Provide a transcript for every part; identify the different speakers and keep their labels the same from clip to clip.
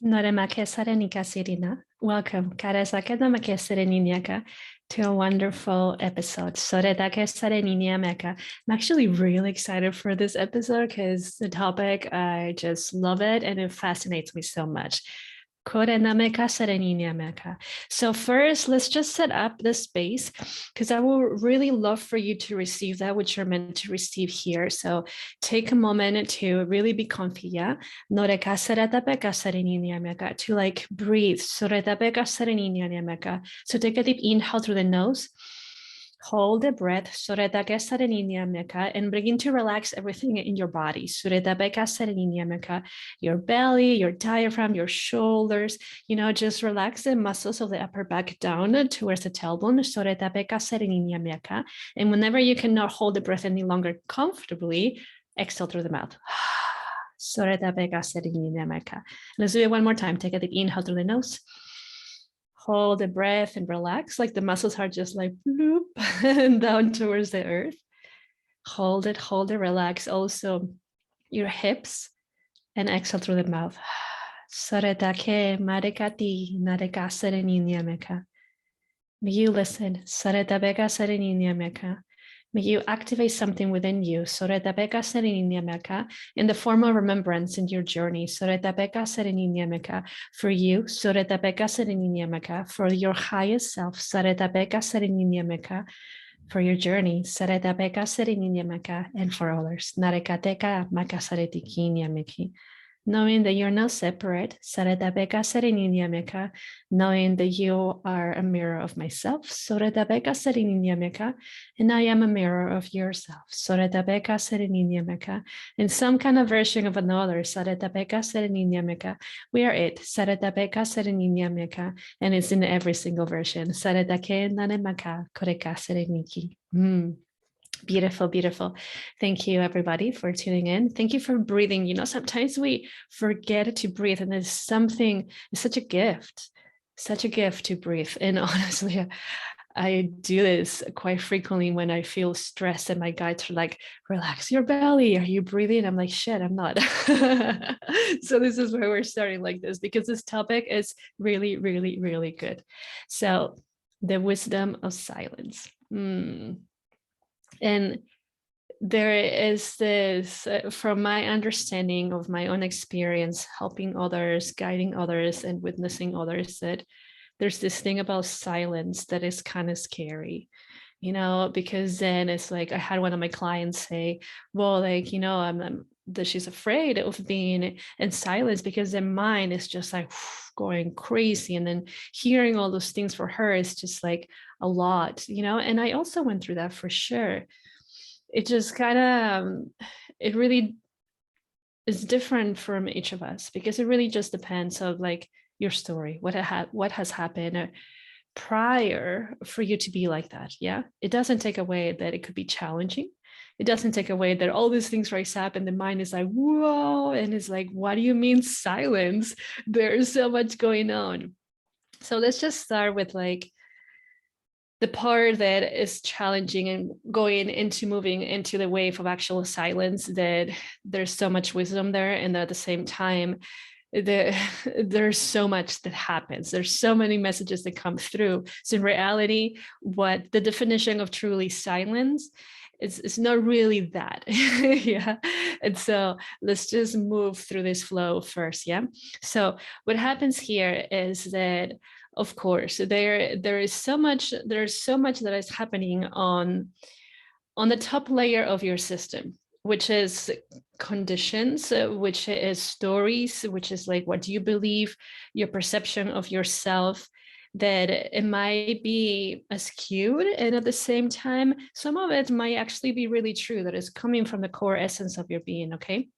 Speaker 1: Noremake Sarenika Sirina. Welcome, Karasakadamake Sereninyaka, to a wonderful episode. Soredake Sereninyameka. I'm actually really excited for this episode because the topic, I just love it and it fascinates me so much. So first, let's just set up the space because I will really love for you to receive that which you're meant to receive here. So take a moment to really be comfy, yeah? To like breathe. So take a deep inhale through the nose. Hold the breath and begin to relax everything in your body. Your belly, your diaphragm, your shoulders, just relax the muscles of the upper back down towards the tailbone. And whenever you cannot hold the breath any longer comfortably, exhale through the mouth. Let's do it one more time. Take a deep inhale through the nose. Hold the breath and relax, like the muscles are just like bloop and down towards the earth. Hold it, relax also your hips and exhale through the mouth. May you listen. May you activate something within you in the form of remembrance in your journey. For you, for your highest self, for your journey, and for others. Knowing that you're not separate, knowing that you are a mirror of myself, and I am a mirror of yourself, in some kind of version of another, we are it, and it's in every single version. Beautiful, beautiful. Thank you, everybody, for tuning in. Thank you for breathing. Sometimes we forget to breathe, and it's such a gift to breathe. And honestly, I do this quite frequently when I feel stressed, and my guides are like, relax your belly. Are you breathing? I'm like, shit, I'm not. So this is why we're starting like this, because this topic is really, really, really good. So the wisdom of silence. And there is this, from my understanding of my own experience, helping others, guiding others, and witnessing others, that there's this thing about silence that is kind of scary, because then it's like, I had one of my clients say, well, like, that she's afraid of being in silence because their mind is just like going crazy. And then hearing all those things for her is just like a lot, and I also went through that for sure. It just kind of, it really is different from each of us, because it really just depends on like your story, what has happened prior for you to be like that. Yeah, it doesn't take away that it could be challenging. It doesn't take away that all these things rise up and the mind is like, whoa, and it's like, what do you mean silence? There's so much going on. So let's just start with like the part that is challenging and going into moving into the wave of actual silence, that there's so much wisdom there, and at the same time there's so much that happens. There's so many messages that come through. So in reality, what the definition of truly silence it's not really that. Yeah. And so let's just move through this flow first. Yeah. So what happens here is that, of course, there's so much that is happening on the top layer of your system, which is conditions, which is stories, which is like, what do you believe, your perception of yourself, that it might be skewed, and at the same time some of it might actually be really true, that is coming from the core essence of your being. Okay.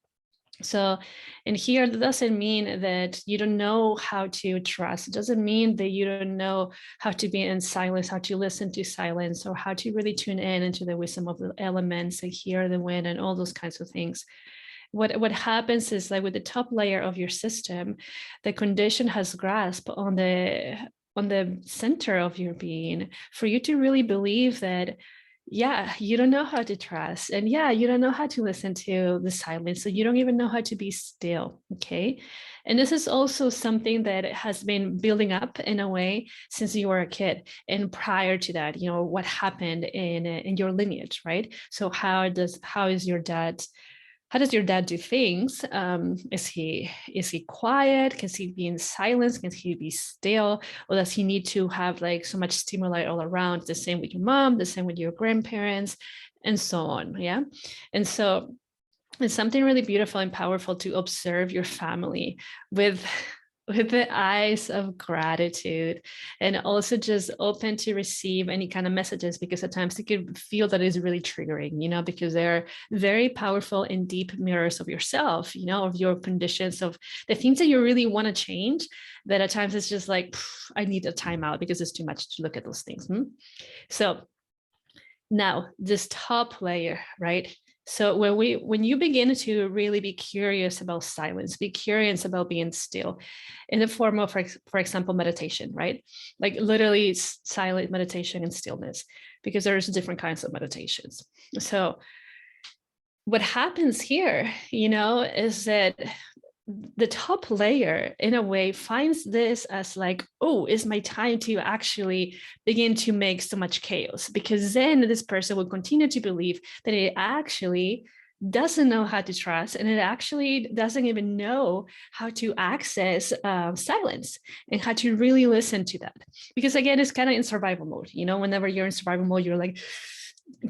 Speaker 1: So, and here, that doesn't mean that you don't know how to trust. It doesn't mean that you don't know how to be in silence, how to listen to silence, or how to really tune in into the wisdom of the elements and hear the wind and all those kinds of things. What happens is, like with the top layer of your system, the condition has grasp on the center of your being for you to really believe that yeah, you don't know how to trust. And yeah, you don't know how to listen to the silence. So you don't even know how to be still. Okay. And this is also something that has been building up in a way since you were a kid. And prior to that, what happened in your lineage, right? So how does your dad do things? Is he quiet? Can he be in silence? Can he be still? Or does he need to have like so much stimuli all around? The same with your mom, the same with your grandparents, and so on. Yeah. And so it's something really beautiful and powerful to observe your family with with the eyes of gratitude, and also just open to receive any kind of messages, because at times you could feel that is really triggering, because they're very powerful and deep mirrors of yourself, of your conditions, of the things that you really want to change, that at times it's just like, I need a timeout because it's too much to look at those things. So now this top layer, right? So when you begin to really be curious about silence, be curious about being still, in the form of, for example, meditation, right? Like literally silent meditation and stillness, because there's different kinds of meditations. So what happens here, is that the top layer in a way finds this as like, oh, it's my time to actually begin to make so much chaos, because then this person will continue to believe that it actually doesn't know how to trust, and it actually doesn't even know how to access silence and how to really listen to that. Because again, it's kind of in survival mode. Whenever you're in survival mode, you're like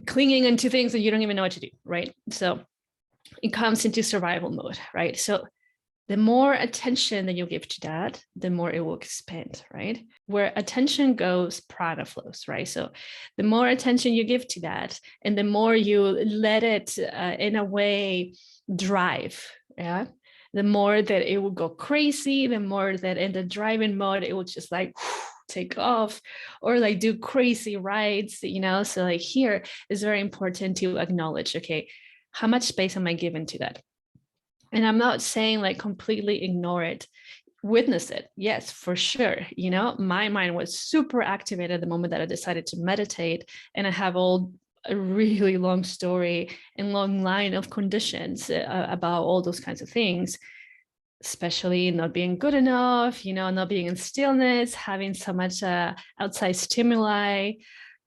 Speaker 1: clinging into things that you don't even know what to do, right? So it comes into survival mode, right? So the more attention that you give to that, the more it will expand, right? Where attention goes, prana flows, right? So the more attention you give to that, and the more you let it, in a way, drive, yeah, the more that it will go crazy, the more that in the driving mode, it will just like take off, or like do crazy rides, So like here is very important to acknowledge, okay, how much space am I giving to that? And I'm not saying like completely ignore it, witness it. Yes, for sure. My mind was super activated the moment that I decided to meditate. And I have a really long story and long line of conditions about all those kinds of things, especially not being good enough, not being in stillness, having so much outside stimuli,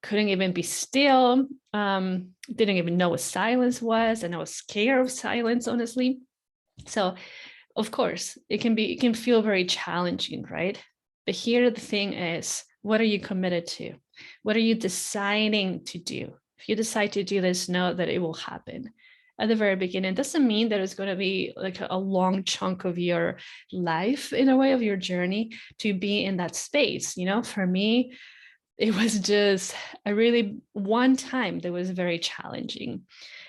Speaker 1: couldn't even be still, didn't even know what silence was. And I was scared of silence, honestly. So of course it can feel very challenging, right? But here the thing is, what are you committed to? What are you deciding to do? If you decide to do this, know that it will happen at the very beginning. It doesn't mean that it's going to be like a long chunk of your life, in a way, of your journey to be in that space. For me, it was just a really one time that was very challenging.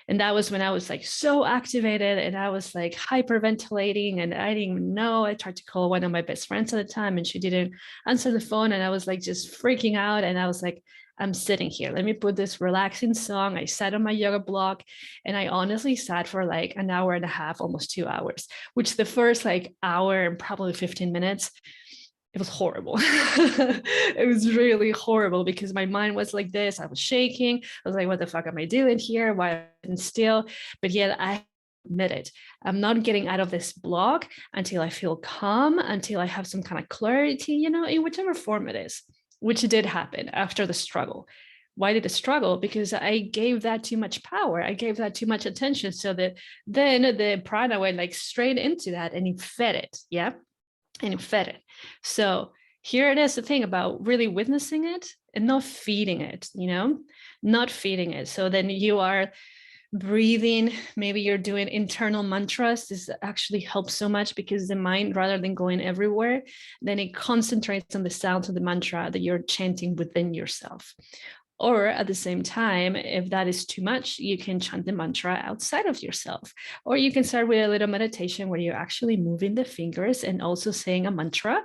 Speaker 1: And that was when I was like so activated, and I was like hyperventilating, and I didn't even know. I tried to call one of my best friends at the time, and she didn't answer the phone. And I was like just freaking out. And I was like, I'm sitting here. Let me put this relaxing song. I sat on my yoga block, and I honestly sat for like an hour and a half, almost 2 hours, which the first like hour and probably 15 minutes, it was horrible. It was really horrible, because my mind was like this. I was shaking. I was like, what the fuck am I doing here? Why am I still? But yet I admitted, I'm not getting out of this block until I feel calm, until I have some kind of clarity, in whichever form it is, which did happen after the struggle. Why did it struggle? Because I gave that too much power. I gave that too much attention, so that then the prana went like straight into that, and it fed it. Yeah. And it fed it. So here it is, the thing about really witnessing it and not feeding it, not feeding it. So then you are breathing, maybe you're doing internal mantras. This actually helps so much, because the mind, rather than going everywhere, then it concentrates on the sounds of the mantra that you're chanting within yourself. Or at the same time, if that is too much, you can chant the mantra outside of yourself. Or you can start with a little meditation where you're actually moving the fingers and also saying a mantra.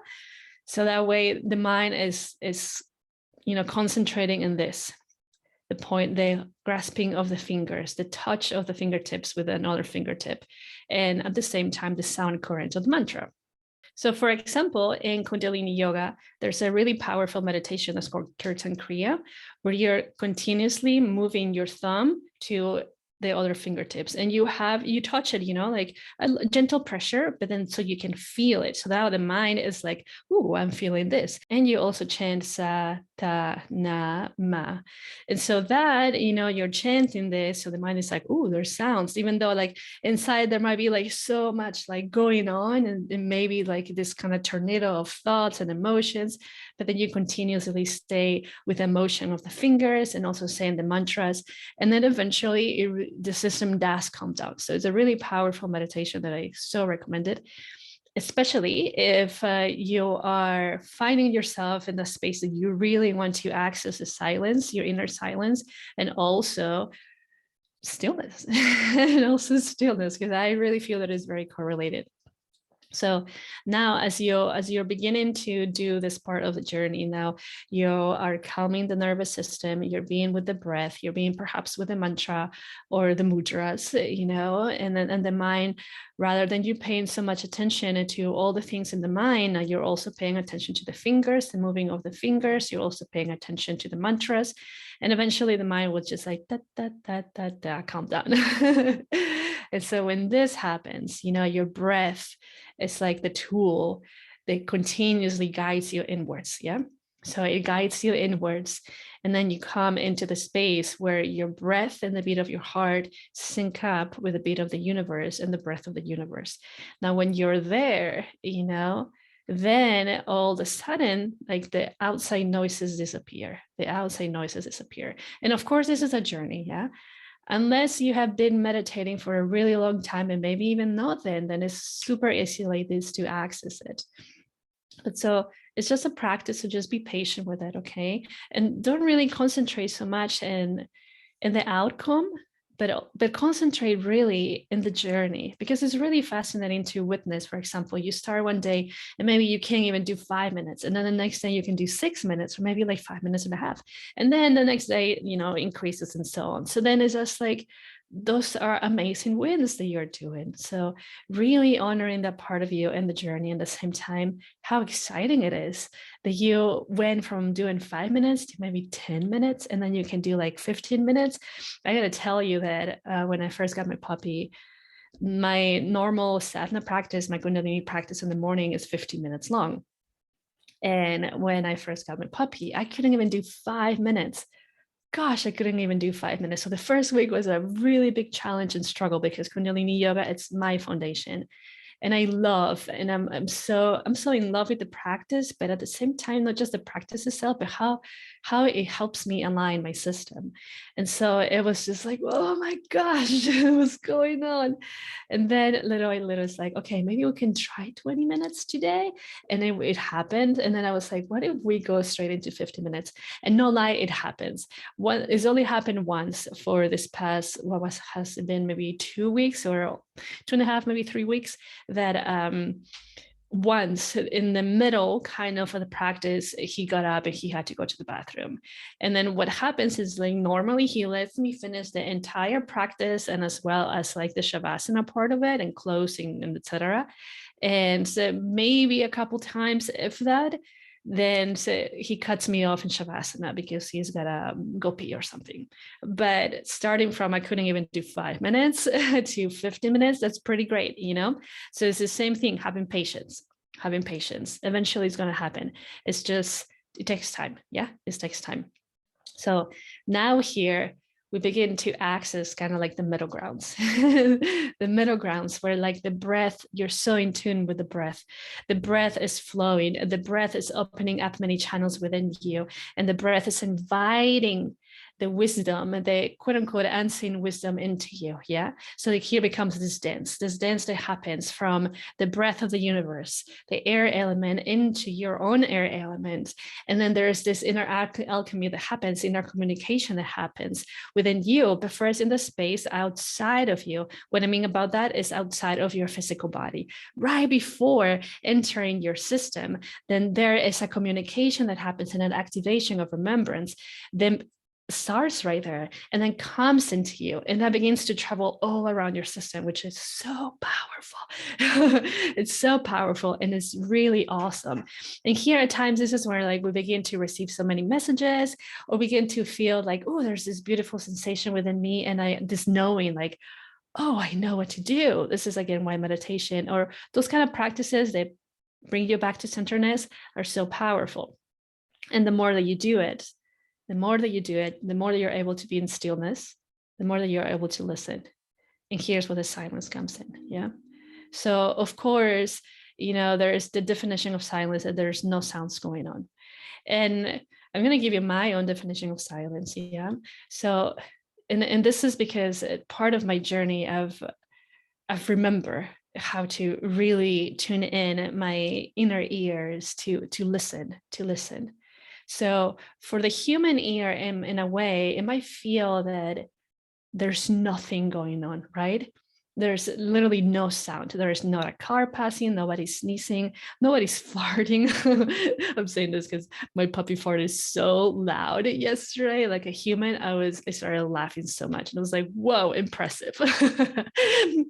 Speaker 1: So that way the mind is concentrating in this, the point, the grasping of the fingers, the touch of the fingertips with another fingertip, and at the same time, the sound current of the mantra. So for example, in Kundalini Yoga, there's a really powerful meditation that's called Kirtan Kriya, where you're continuously moving your thumb to the other fingertips, and you touch it, like a gentle pressure, but then so you can feel it. So now the mind is like, "Ooh, I'm feeling this." And you also chant sa, ta, na, ma. And so that, you're chanting this, so the mind is like, "Ooh, there's sounds," even though like inside there might be like so much like going on, and maybe like this kind of tornado of thoughts and emotions, but then you continuously stay with the motion of the fingers and also saying the mantras, and then eventually the system does calm down. So it's a really powerful meditation that I so recommend it, especially if you are finding yourself in the space that you really want to access the silence, your inner silence, and also stillness. Because I really feel that it's very correlated. So now as you're beginning to do this part of the journey, now you are calming the nervous system, you're being with the breath, you're being perhaps with the mantra or the mudras, and the mind, rather than you paying so much attention to all the things in the mind, you're also paying attention to the fingers, the moving of the fingers, you're also paying attention to the mantras, and eventually the mind will just like, da, da, da, da, da, calm down. And so when this happens, your breath is like the tool that continuously guides you inwards. Yeah. So it guides you inwards. And then you come into the space where your breath and the beat of your heart sync up with the beat of the universe and the breath of the universe. Now, when you're there, then all of a sudden, like the outside noises disappear. And of course, this is a journey. Yeah. Unless you have been meditating for a really long time, and maybe even not then it's super easy like this to access it. But so it's just a practice, so just be patient with it, okay? And don't really concentrate so much in the outcome, but concentrate really in the journey, because it's really fascinating to witness. For example, you start one day and maybe you can't even do 5 minutes, and then the next day you can do 6 minutes, or maybe like 5 minutes and a half, and then the next day increases and so on. So then it's just like, those are amazing wins that you're doing. So really honoring that part of you and the journey, at the same time, how exciting it is that you went from doing 5 minutes to maybe 10 minutes, and then you can do like 15 minutes. I got to tell you that when I first got my puppy, my normal sadhana practice, my Kundalini practice in the morning is 15 minutes long. And when I first got my puppy, I couldn't even do 5 minutes. Gosh, I couldn't even do 5 minutes. So the first week was a really big challenge and struggle, because Kundalini Yoga, it's my foundation. And I love, and I'm so in love with the practice, but at the same time, not just the practice itself, but how it helps me align my system. And so it was just like, oh my gosh, what's going on? And then little by little, it's like, okay, maybe we can try 20 minutes today. And then it happened. And then I was like, what if we go straight into 50 minutes? And no lie, it happens. It's only happened once for this past, has it been maybe 2 weeks or 2.5, maybe 3 weeks, that once in the middle kind of the practice, he got up and he had to go to the bathroom. And then what happens is, like, normally he lets me finish the entire practice, and as well as like the shavasana part of it and closing and etc. And so maybe a couple times, if that, then so he cuts me off in shavasana because he's gotta go pee or something. But starting from I couldn't even do 5 minutes to 50 minutes, that's pretty great, So it's the same thing, having patience. Eventually it's going to happen. It takes time. Yeah, it takes time. So now here we begin to access kind of like the middle grounds, the middle grounds where, like, the breath, you're so in tune with the breath. The breath is flowing, the breath is opening up many channels within you, and the breath is inviting the wisdom, the quote unquote unseen wisdom into you. Yeah. So like here becomes this dance that happens from the breath of the universe, the air element, into your own air element. And then there's this inner alchemy that happens, inner communication that happens within you, but first in the space outside of you. What I mean about that is outside of your physical body, right before entering your system. Then there is a communication that happens and an activation of remembrance. Then starts right there and then comes into you, and that begins to travel all around your system, which is so powerful. It's so powerful, and it's really awesome. And here at times, this is where like we begin to receive so many messages, or begin to feel like, oh, there's this beautiful sensation within me, and this knowing like, oh, I know what to do. This is again why meditation or those kind of practices that bring you back to centeredness are so powerful. And the more that you do it, the more that you do it, the more that you're able to be in stillness, the more that you're able to listen. And here's where the silence comes in. Yeah. So of course, there is the definition of silence that there's no sounds going on. And I'm going to give you my own definition of silence. Yeah. So, and this is because part of my journey I've remember how to really tune in my inner ears to listen. So for the human ear, in a way, it might feel that there's nothing going on, right? There's literally no sound. There's not a car passing, nobody's sneezing, nobody's farting. I'm saying this because my puppy fart is so loud yesterday. Like a human, I started laughing so much. And I was like, whoa, impressive.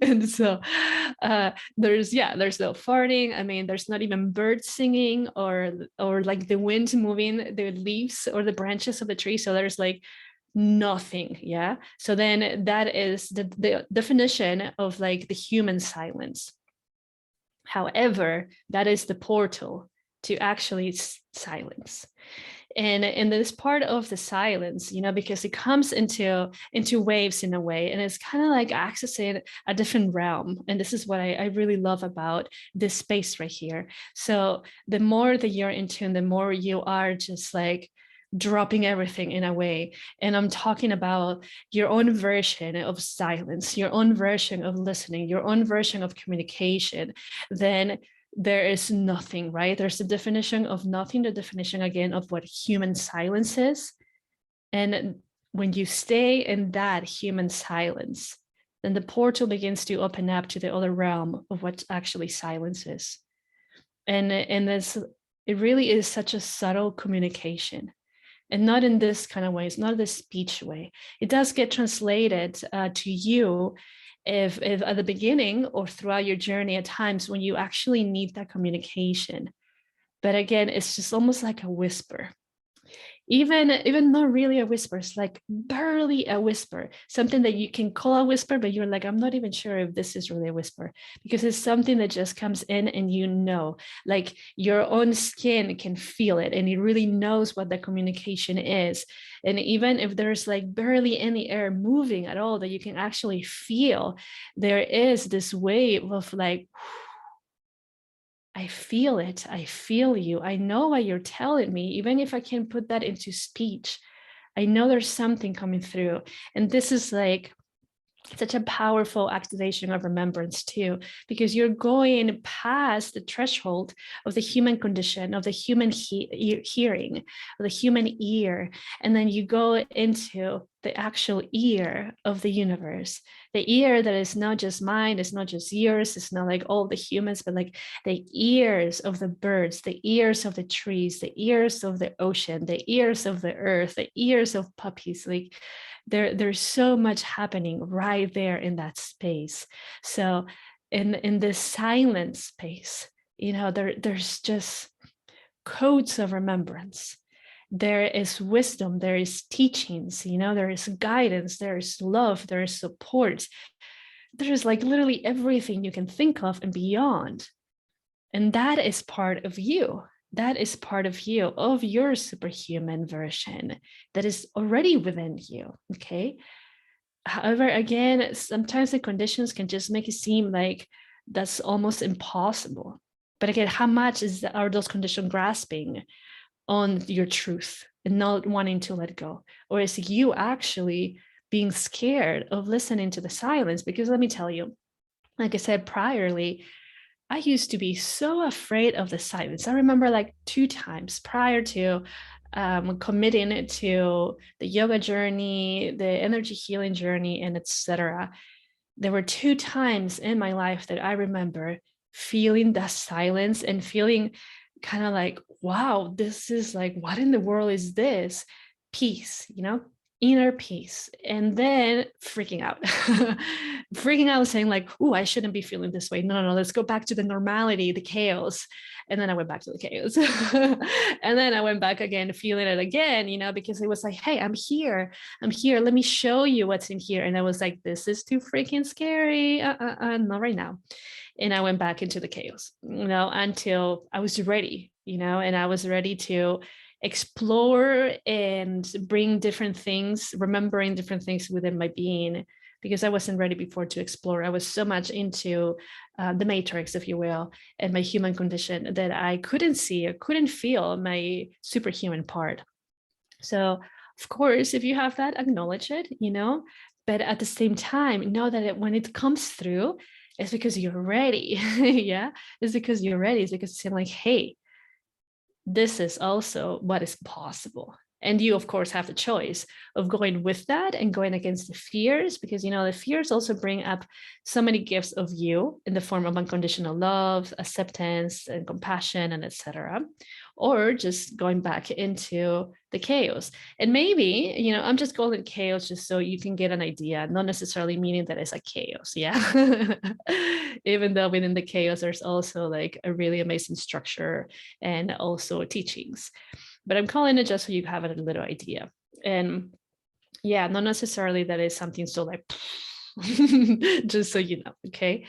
Speaker 1: And so there's no farting. I mean, there's not even birds singing or like the wind moving the leaves or the branches of the tree. So there's like nothing. Yeah. So then that is the definition of like the human silence. However, that is the portal to actually silence. And in this part of the silence, because it comes into waves in a way, and it's kind of like accessing a different realm. And this is what I really love about this space right here. So the more that you're in tune, the more you are just like dropping everything in a way. And I'm talking about your own version of silence, your own version of listening, your own version of communication. Then there is nothing, right? There's the definition of nothing, the definition again of what human silence is. And when you stay in that human silence, then the portal begins to open up to the other realm of what actually silence is. And it really is such a subtle communication. And not in this kind of way. It's not this speech way. It does get translated to you if at the beginning or throughout your journey at times when you actually need that communication. But again, it's just almost like a whisper. Even not really a whisper, it's like barely a whisper, something that you can call a whisper, but you're like, I'm not even sure if this is really a whisper, because it's something that just comes in and like your own skin can feel it, and it really knows what the communication is. And even if there's like barely any air moving at all, that you can actually feel, there is this wave of like, I feel it. I feel you. I know what you're telling me. Even if I can't put that into speech, I know there's something coming through. And this is like such a powerful activation of remembrance too, because you're going past the threshold of the human condition, of the human hearing, of the human ear, and then you go into the actual ear of the universe, the ear that is not just mine, it's not just yours, it's not like all the humans, but like the ears of the birds, the ears of the trees, the ears of the ocean, the ears of the earth, the ears of puppies. Like there's so much happening right there in that space. So in this silent space, there's just codes of remembrance. There is wisdom, there is teachings, there is guidance, there is love, there is support. There's like literally everything you can think of and beyond. And that is part of you. That is part of you, of your superhuman version that is already within you, okay? However, again, sometimes the conditions can just make it seem like that's almost impossible. But again, how much are those conditions grasping on your truth and not wanting to let go? Or is you actually being scared of listening to the silence? Because let me tell you, like I said priorly, I used to be so afraid of the silence. I remember like 2 times prior to committing to the yoga journey, the energy healing journey, and etc. There were 2 times in my life that I remember feeling that silence and feeling kind of like, wow, this is like, what in the world is this? Peace, inner peace, and then freaking out. Freaking out, saying like, oh, I shouldn't be feeling this way. No, let's go back to the normality, the chaos. And then I went back to the chaos. And then I went back again, feeling it again, because it was like, hey, I'm here. Let me show you what's in here. And I was like, this is too freaking scary. Not right now. And I went back into the chaos, until I was ready, and I was ready to explore and bring different things, remembering different things within my being, because I wasn't ready before to explore. I was so much into the matrix, if you will, and my human condition, that I couldn't see or couldn't feel my superhuman part. So, of course, if you have that, acknowledge it, but at the same time, know that when it comes through, it's because you're ready. Yeah, it's because you're ready. It's because it's like, hey, this is also what is possible. And you, of course, have the choice of going with that and going against the fears, because, the fears also bring up so many gifts of you in the form of unconditional love, acceptance, and compassion, and etc. Or just going back into the chaos. And maybe, I'm just calling it chaos just so you can get an idea, not necessarily meaning that it's a chaos. Yeah. Even though within the chaos, there's also like a really amazing structure and also teachings. But I'm calling it just so you have a little idea. And yeah, not necessarily that is something so like, just so you know, okay?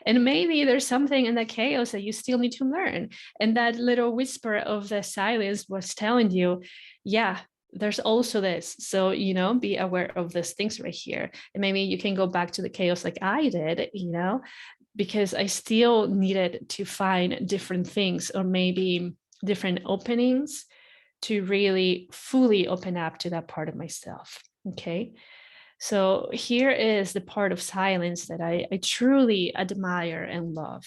Speaker 1: And maybe there's something in that chaos that you still need to learn. And that little whisper of the silence was telling you, yeah, there's also this. So, be aware of these things right here. And maybe you can go back to the chaos like I did, because I still needed to find different things, or maybe different openings to really fully open up to that part of myself. Okay. So here is the part of silence that I truly admire and love,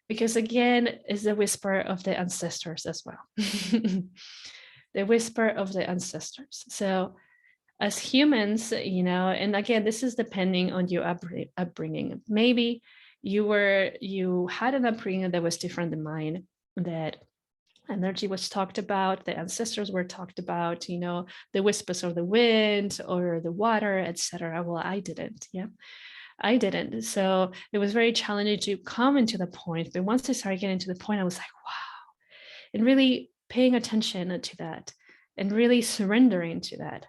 Speaker 1: because again, is the whisper of the ancestors as well. The whisper of the ancestors. So as humans, and again, this is depending on your upbringing. Maybe you had an upbringing that was different than mine, that energy was talked about, the ancestors were talked about, the whispers of the wind or the water, etc. Well, I didn't. Yeah, I didn't. So it was very challenging to come into the point. But once I started getting to the point, I was like, wow, and really paying attention to that and really surrendering to that.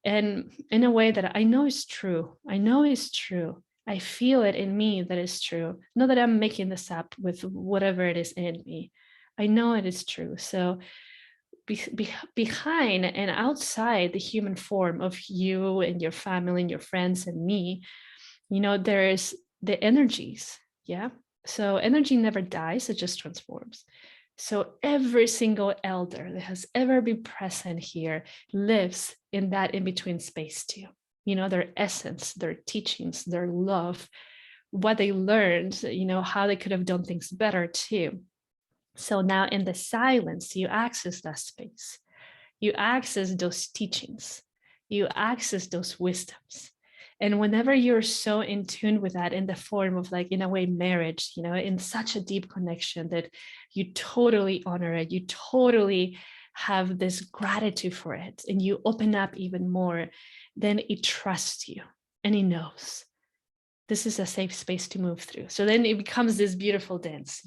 Speaker 1: And in a way that I know is true. I know is true. I feel it in me that is true. Not that I'm making this up with whatever it is in me. I know it is true. So behind and outside the human form of you and your family and your friends and me, there is the energies. Yeah. So energy never dies, it just transforms. So every single elder that has ever been present here lives in that in-between space too. Their essence, their teachings, their love, what they learned, how they could have done things better too. So now in the silence, you access that space. You access those teachings. You access those wisdoms. And whenever you're so in tune with that in the form of like, in a way, marriage, in such a deep connection that you totally honor it, you totally have this gratitude for it, and you open up even more, then it trusts you and it knows this is a safe space to move through. So then it becomes this beautiful dance,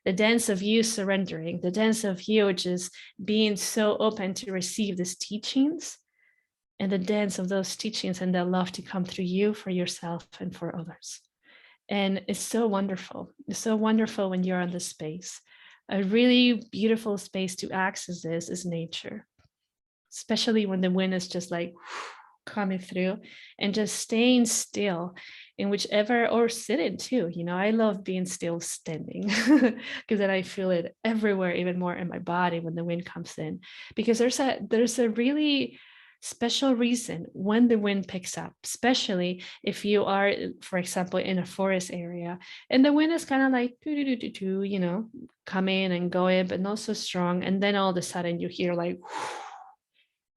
Speaker 1: the dance of you surrendering, the dance of you just being so open to receive these teachings, and the dance of those teachings and that love to come through you for yourself and for others. And it's so wonderful. It's so wonderful when you're on this space. A really beautiful space to access this is nature, especially when the wind is just like coming through, and just staying still in whichever, or sitting too. I love being still standing because then I feel it everywhere, even more in my body when the wind comes in, because there's a really special reason when the wind picks up, especially if you are, for example, in a forest area and the wind is kind of like coming and going, but not so strong, and then all of a sudden you hear like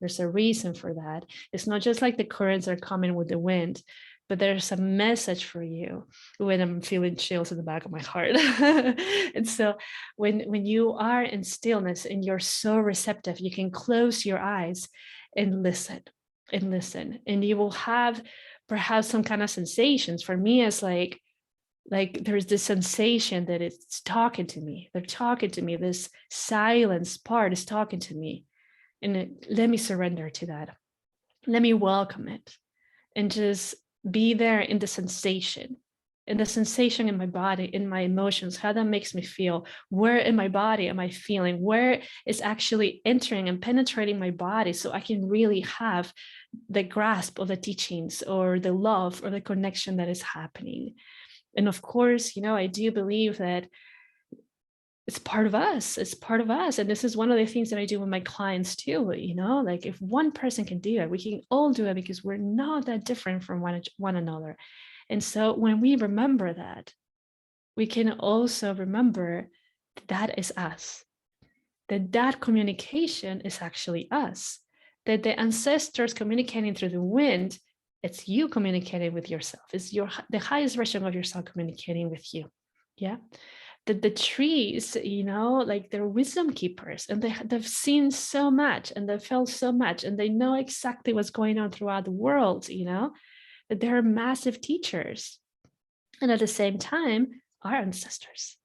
Speaker 1: there's a reason for that. It's not just like the currents are coming with the wind, but there's a message for you. When I'm feeling chills in the back of my heart. And so when you are in stillness and you're so receptive, you can close your eyes and listen. and listen, and you will have perhaps some kind of sensations. For me, it's like there's this sensation that it's talking to me. They're talking to me. This silence part is talking to me, and let me surrender to that. Let me welcome it, and just be there in the sensation, in the sensation in my body, in my emotions, how that makes me feel. Where in my body am I feeling? Where is actually entering and penetrating my body, so I can really have the grasp of the teachings or the love or the connection that is happening. And of course, I do believe that it's part of us. It's part of us. And this is one of the things that I do with my clients too. Like if one person can do it, we can all do it, because we're not that different from one another. And so when we remember that, we can also remember that is us, that communication is actually us, that the ancestors communicating through the wind, it's you communicating with yourself. It's the highest version of yourself communicating with you. Yeah. The trees, like they're wisdom keepers, and they've seen so much, and they've felt so much, and they know exactly what's going on throughout the world, that they're massive teachers. And at the same time, our ancestors.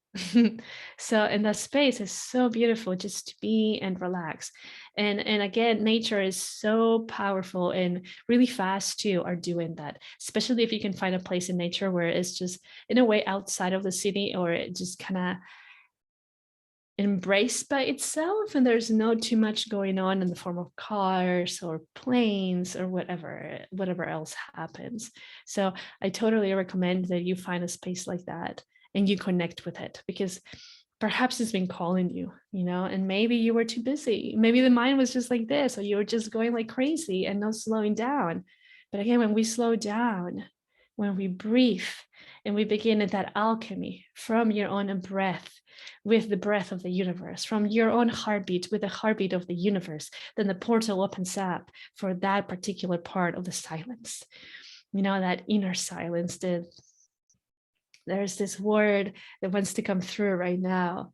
Speaker 1: So in that space is so beautiful, just to be and relax. And again, nature is so powerful, and really fast too are doing that, especially if you can find a place in nature where it's just in a way outside of the city, or it just kind of embraced by itself, and there's not too much going on in the form of cars or planes or whatever else happens. So I totally recommend that you find a space like that and you connect with it, because perhaps it's been calling you, and maybe you were too busy. Maybe the mind was just like this, or you were just going like crazy and not slowing down. But again, when we slow down, when we breathe, and we begin at that alchemy from your own breath, with the breath of the universe, from your own heartbeat with the heartbeat of the universe, then the portal opens up for that particular part of the silence. That inner silence, that there's this word that wants to come through right now.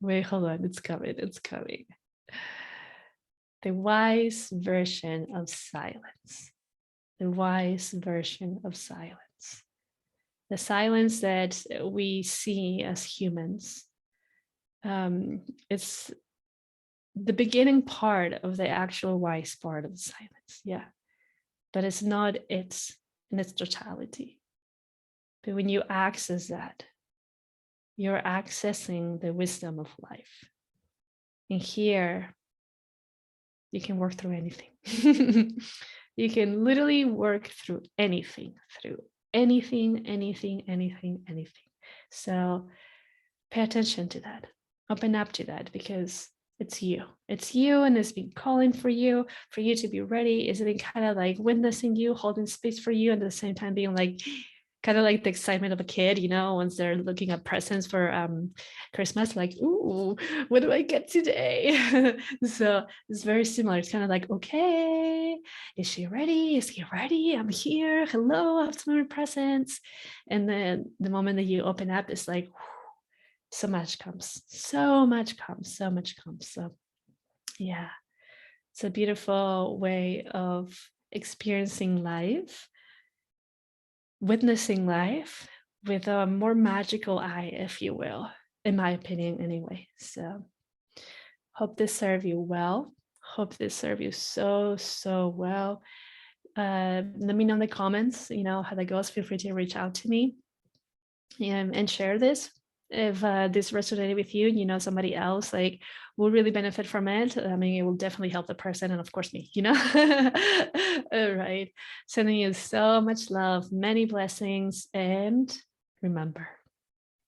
Speaker 1: Wait, hold on, it's coming. The wise version of silence. The wise version of silence. The silence that we see as humans. It's the beginning part of the actual wise part of the silence, yeah. But it's not it in its totality. But when you access that, you're accessing the wisdom of life. And here, you can work through anything. You can literally work through anything, anything. So pay attention to that. Open up to that, because it's you, and it's been calling for you to be ready. It's been kind of like witnessing you, holding space for you, and at the same time being like, kind of like the excitement of a kid, once they're looking at presents for Christmas, like, ooh, what do I get today? So it's very similar. It's kind of like, okay, is she ready? Is he ready? I'm here. Hello, I have some more presents. And then the moment that you open up, it's like, so much comes. So yeah, it's a beautiful way of experiencing life, witnessing life with a more magical eye, if you will, in my opinion anyway. So hope this served you well. Hope this served you so well. Let me know in the comments, how that goes. Feel free to reach out to me and share this. If this resonated with you, somebody else like will really benefit from it. I mean, it will definitely help the person, and of course me, All right. Sending you so much love, many blessings, and remember,